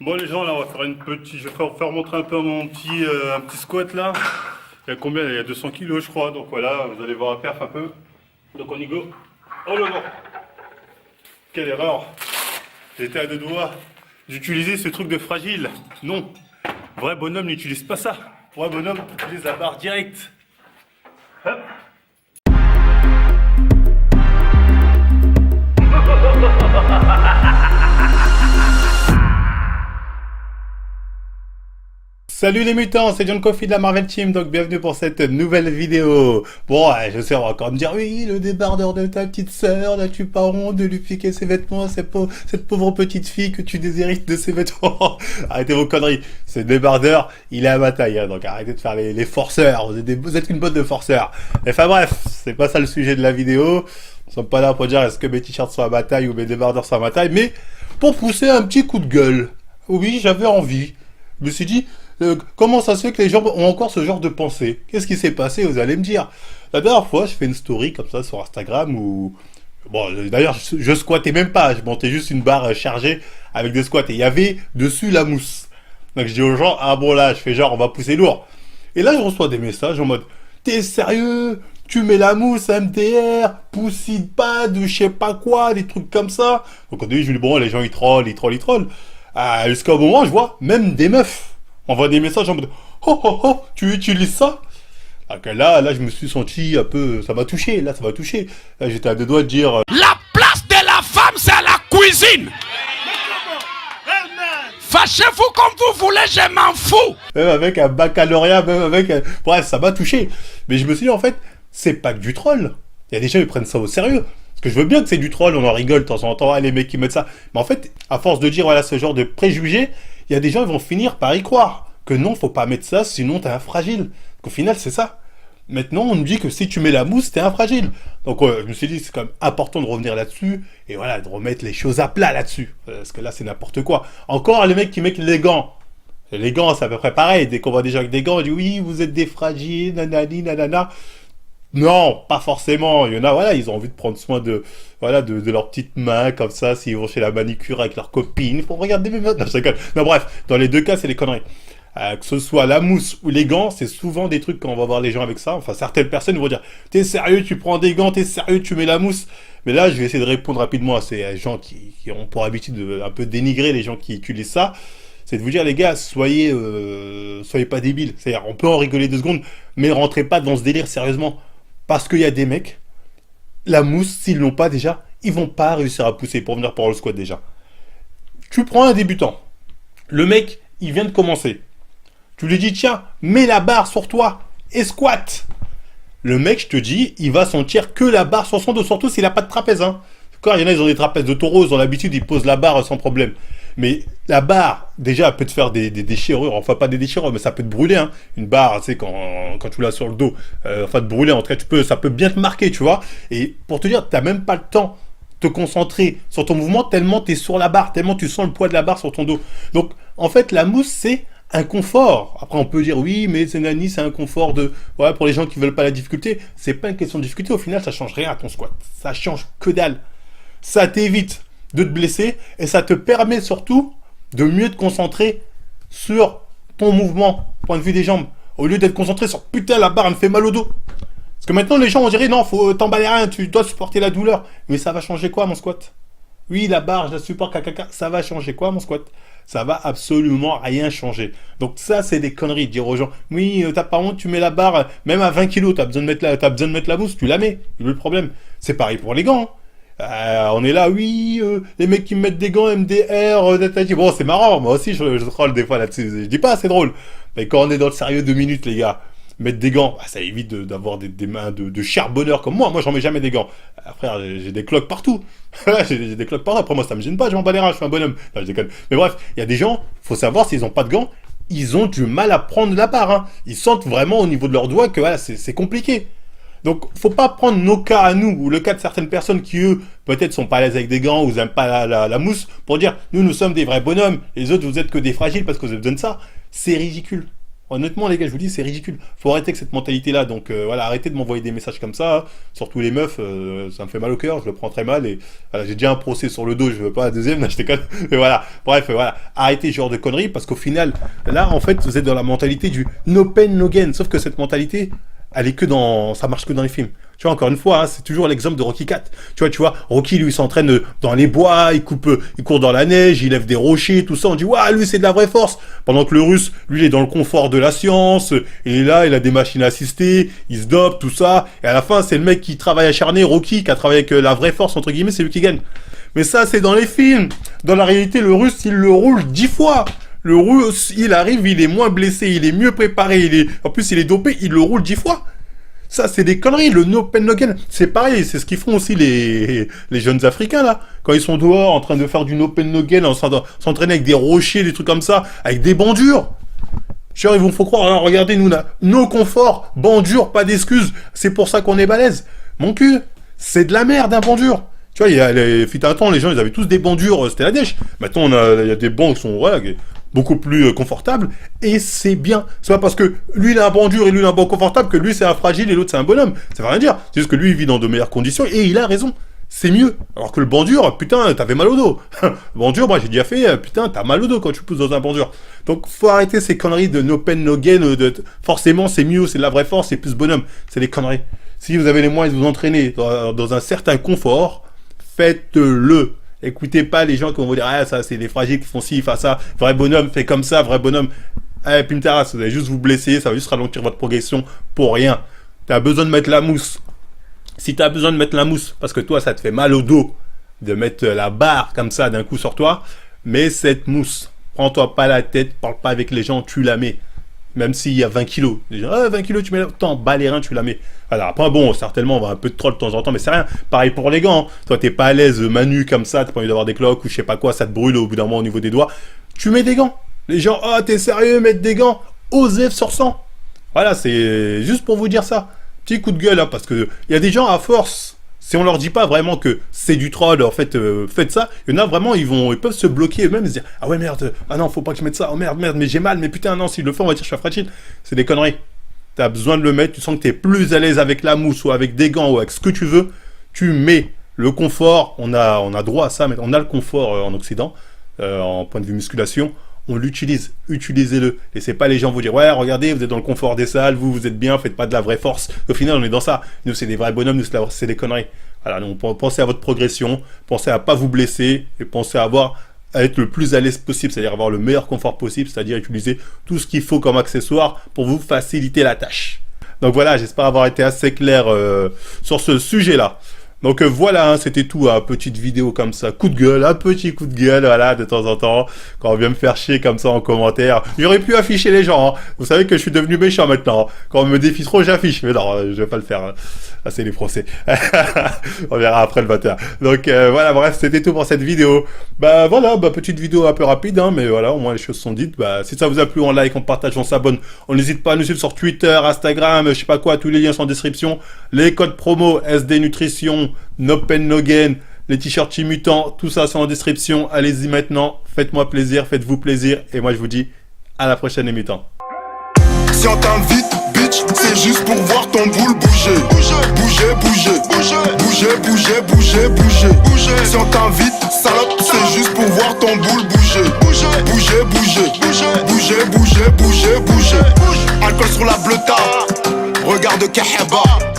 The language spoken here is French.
Bon les gens, là on va faire je vais faire montrer un peu un petit squat là. Il y a combien? Il y a 200 kilos je crois, donc voilà, vous allez voir la perf un peu. Donc on y go. Oh là là, quelle erreur. J'étais à deux doigts d'utiliser ce truc de fragile. Non, vrai bonhomme n'utilise pas ça. Vrai bonhomme utilise la barre directe. Hop. Salut les mutants, c'est John Coffey de la Marvel Team, donc bienvenue pour cette nouvelle vidéo. Bon, je sais, on va encore me dire, oui, le débardeur de ta petite sœur, là tu pas honte de lui piquer ses vêtements, cette pauvre petite fille que tu déshérites de ses vêtements. Arrêtez vos conneries, ce débardeur, il est à ma taille, hein, donc arrêtez de faire les forceurs, vous êtes une botte de forceurs. Enfin bref, c'est pas ça le sujet de la vidéo, nous sommes pas là pour dire est-ce que mes t-shirts sont à ma taille ou mes débardeurs sont à ma taille, mais pour pousser un petit coup de gueule. Oui, j'avais envie. Je me suis dit, comment ça se fait que les gens ont encore ce genre de pensée? Qu'est-ce qui s'est passé? Vous allez me dire. La dernière fois, je fais une story comme ça sur Instagram où... Bon, d'ailleurs, je squattais même pas. Je montais juste une barre chargée avec des squats. Et il y avait dessus la mousse. Donc je dis aux gens, ah bon là, je fais genre, on va pousser lourd. Et là, je reçois des messages en mode, t'es sérieux? Tu mets la mousse MDR, poussine pas de je sais pas quoi, des trucs comme ça. Donc au début, je me dis, bon, les gens, ils trollent. Jusqu'au moment, je vois même des meufs. On voit des messages en mode oh oh oh, tu utilises ça? Donc là, je me suis senti un peu. Ça m'a touché, là, ça m'a touché. Là, j'étais à deux doigts de dire la place de la femme, c'est à la cuisine! Fâchez-vous comme vous voulez, je m'en fous! même avec un baccalauréat, même avec. Bref, ça m'a touché. Mais je me suis dit, en fait, c'est pas que du troll. Il y a des gens qui prennent ça au sérieux. Parce que je veux bien que c'est du troll, on en rigole de temps en temps, les mecs qui mettent ça. Mais en fait, à force de dire, voilà, ce genre de préjugés, il y a des gens qui vont finir par y croire. Que non, faut pas mettre ça, sinon t'es un fragile. Qu'au final, c'est ça. Maintenant, on nous dit que si tu mets la mousse, t'es un fragile. Donc, je me suis dit, c'est quand même important de revenir là-dessus. Et voilà, de remettre les choses à plat là-dessus. Parce que là, c'est n'importe quoi. Encore, les mecs qui mettent les gants. Les gants, c'est à peu près pareil. Dès qu'on voit des gens avec des gants, on dit, oui, vous êtes des fragiles, nanani, nanana. Non, pas forcément. Il y en a, voilà, ils ont envie de prendre soin de, voilà, de leurs petites mains, comme ça, s'ils vont chez la manicure avec leurs copines. Il faut regarder mes mains. Non, je rigole. Non, bref, dans les deux cas, c'est des conneries. Que ce soit la mousse ou les gants, c'est souvent des trucs quand on va voir les gens avec ça. Enfin, certaines personnes vont dire, t'es sérieux, tu prends des gants, t'es sérieux, tu mets la mousse. Mais là, je vais essayer de répondre rapidement à ces gens qui ont pour habitude de un peu dénigrer les gens qui utilisent ça. C'est de vous dire, les gars, soyez pas débiles. C'est-à-dire, on peut en rigoler 2 secondes, mais rentrez pas dans ce délire sérieusement. Parce qu'il y a des mecs, la mousse, s'ils l'ont pas déjà, ils vont pas réussir à pousser pour venir pour le squat déjà. Tu prends un débutant. Le mec, il vient de commencer. Tu lui dis, tiens, mets la barre sur toi et squat. Le mec, je te dis, il va sentir que la barre sur son dos, surtout s'il n'a pas de trapèze. Hein. Quand il y en a, ils ont des trapèzes de taureau, ils ont l'habitude, ils posent la barre sans problème. Mais la barre, déjà, elle peut te faire des déchirures. Enfin, pas des déchirures, mais ça peut te brûler. Hein. Une barre, tu sais, quand tu l'as sur le dos, enfin, te brûler, en tout cas, ça peut bien te marquer, tu vois. Et pour te dire, tu n'as même pas le temps de te concentrer sur ton mouvement tellement tu es sur la barre, tellement tu sens le poids de la barre sur ton dos. Donc, en fait, la mousse, c'est un confort. Après, on peut dire, oui, mais c'est un confort voilà, pour les gens qui veulent pas la difficulté. C'est pas une question de difficulté. Au final, ça change rien à ton squat. Ça change que dalle. Ça t'évite de te blesser et ça te permet surtout de mieux te concentrer sur ton mouvement, point de vue des jambes, au lieu d'être concentré sur putain la barre elle me fait mal au dos. Parce que maintenant les gens on dirait non, faut t'emballer rien, tu dois supporter la douleur. Mais ça va changer quoi mon squat? Oui, la barre je la supporte, ça va changer quoi mon squat? Ça va absolument rien changer. Donc ça c'est des conneries de dire aux gens oui, t'as pas honte, tu mets la barre même à 20 kilos, t'as besoin de mettre la mousse, tu la mets. Il est le problème. C'est pareil pour les gants. Hein. On est là, oui, les mecs qui me mettent des gants MDR, bon, c'est marrant, moi aussi je troll des fois là-dessus, je dis pas, c'est drôle. Mais quand on est dans le sérieux 2 minutes, les gars, mettre des gants, ça évite d'avoir des mains de charbonneur comme moi j'en mets jamais des gants. Frère, j'ai des cloques partout. j'ai des cloques partout, après moi ça me gêne pas, je m'en bats les reins, je suis un bonhomme. Non, je déconne. Mais bref, il y a des gens, faut savoir s'ils ont pas de gants, ils ont du mal à prendre la barre, hein. Ils sentent vraiment au niveau de leurs doigts que voilà, c'est compliqué. Donc, faut pas prendre nos cas à nous, ou le cas de certaines personnes qui, eux, peut-être sont pas à l'aise avec des gants, ou n'aiment pas la mousse, pour dire, nous sommes des vrais bonhommes, les autres, vous êtes que des fragiles parce que vous avez besoin de ça. C'est ridicule. Honnêtement, les gars, je vous dis, c'est ridicule. Faut arrêter avec cette mentalité-là. Donc voilà, arrêtez de m'envoyer des messages comme ça. Surtout les meufs, ça me fait mal au cœur, je le prends très mal. Et voilà, j'ai déjà un procès sur le dos, je veux pas un deuxième, là, je déconne. Mais voilà, bref, voilà. Arrêtez ce genre de conneries parce qu'au final, là, en fait, vous êtes dans la mentalité du no pain, no gain. Sauf que cette mentalité, elle est que dans. Ça marche que dans les films. Tu vois, encore une fois, hein, c'est toujours l'exemple de Rocky 4. Tu vois, Rocky, lui, il s'entraîne dans les bois, il court dans la neige, il lève des rochers, tout ça. On dit, waouh, lui, c'est de la vraie force. Pendant que le Russe, lui, il est dans le confort de la science, il est là, il a des machines assistées, il se dope, tout ça. Et à la fin, c'est le mec qui travaille acharné, Rocky, qui a travaillé avec la vraie force, entre guillemets, c'est lui qui gagne. Mais ça, c'est dans les films. Dans la réalité, le Russe, il le roule 10 fois. Le Russe, il arrive, il est moins blessé, il est mieux préparé, en plus, il est dopé, il le roule 10 fois. Ça, c'est des conneries. Le no pain, no gain, c'est pareil. C'est ce qu'ils font aussi les jeunes Africains, là. Quand ils sont dehors en train de faire du no pain, no gain, en s'entraîner avec des rochers, des trucs comme ça, avec des bandures. Genre, ils vous font croire, alors, regardez, nous, là, nos conforts, bandures, pas d'excuses. C'est pour ça qu'on est balèze. Mon cul, c'est de la merde, un bandure. Tu vois, fut un temps, les gens, ils avaient tous des bandures, c'était la dèche. Maintenant, il y a des bancs qui sont, voilà, beaucoup plus confortables, et c'est bien. C'est pas parce que lui, il a un banc dur et lui, il a un banc confortable que lui, c'est un fragile et l'autre, c'est un bonhomme. Ça veut rien dire. C'est juste que lui, il vit dans de meilleures conditions, et il a raison. C'est mieux. Alors que le banc dur, putain, t'avais mal au dos. Le banc dur, moi, j'ai déjà fait, putain, t'as mal au dos quand tu pousses dans un banc dur. Donc, faut arrêter ces conneries de no pain, no gain, forcément, c'est mieux, c'est de la vraie force, c'est plus bonhomme. C'est des conneries. Si vous avez les moyens de vous entraîner dans un certain confort, faites-le. Écoutez pas les gens qui vont vous dire, ah, ça, c'est des fragiles qui font ci, font ça. Vrai bonhomme, fait comme ça, vrai bonhomme. Eh, puis vous allez juste vous blesser, ça va juste ralentir votre progression pour rien. T'as besoin de mettre la mousse. Si t'as besoin de mettre la mousse, parce que toi, ça te fait mal au dos de mettre la barre comme ça d'un coup sur toi, mets cette mousse. Prends-toi pas la tête, parle pas avec les gens, tu la mets. Même s'il y a 20 kilos. Les gens, 20 kilos, tu mets là, t'en bats les reins, tu la mets. Alors après, bon, certainement, on va un peu de troll de temps en temps, mais c'est rien. Pareil pour les gants. Toi, t'es pas à l'aise, manu comme ça, t'as pas envie d'avoir des cloques ou je sais pas quoi, ça te brûle au bout d'un moment au niveau des doigts. Tu mets des gants. Les gens, ah, t'es sérieux, mettre des gants? OSEF sur 100. Voilà, c'est juste pour vous dire ça. Petit coup de gueule, hein, parce que il y a des gens, à force, si on leur dit pas vraiment que c'est du troll, en fait, faites ça, il y en a vraiment, ils peuvent se bloquer eux-mêmes et se dire, ah ouais, merde, ah non, faut pas que je mette ça, oh merde, mais j'ai mal, mais putain, non, s'il le fait, on va dire, je suis fragile. C'est des conneries. T'as besoin de le mettre, tu sens que t'es plus à l'aise avec la mousse ou avec des gants ou avec ce que tu veux, tu mets le confort, on a droit à ça, mais on a le confort en Occident, en point de vue musculation, on l'utilise, utilisez-le. Laissez pas les gens vous dire, ouais, regardez, vous êtes dans le confort des salles, vous êtes bien, faites pas de la vraie force. Au final, on est dans ça. Nous, c'est des vrais bonhommes, nous, c'est des conneries. Voilà, donc pensez à votre progression, pensez à pas vous blesser, et pensez à être le plus à l'aise possible, c'est-à-dire avoir le meilleur confort possible, c'est-à-dire utiliser tout ce qu'il faut comme accessoire pour vous faciliter la tâche. Donc voilà, j'espère avoir été assez clair sur ce sujet-là. Donc voilà, hein, c'était tout, hein, petite vidéo comme ça, coup de gueule, un petit coup de gueule, voilà, de temps en temps, quand on vient me faire chier comme ça en commentaire. J'aurais pu afficher les gens, hein. Vous savez que je suis devenu méchant maintenant, hein. Quand on me défie trop, j'affiche, mais non, je vais pas le faire, hein. Là, c'est les procès. On verra après le 21. Donc voilà, bref, c'était tout pour cette vidéo. Bah voilà, petite vidéo un peu rapide, hein, mais voilà, au moins les choses sont dites. Bah, si ça vous a plu, on like, on partage, on s'abonne. On n'hésite pas à nous suivre sur Twitter, Instagram, je sais pas quoi, tous les liens sont en description. Les codes promo, SD Nutrition, No Pain No Gain, les t-shirts Chimutant, tout ça sont en description. Allez-y maintenant, faites-moi plaisir, faites-vous plaisir, et moi je vous dis à la prochaine émitant. Si on t'invite, bitch, c'est juste pour voir ton boule bouger. Bouger, bouger, bouger, bouger, bouger, bouger, bouger, bouger. Si on t'invite, salope, c'est juste pour voir ton boule bouger. Bouger, bouger, bouger, bouger, bouger, bouger, bouger, bouger. Alcool sur la bleuta, regarde Kaheba.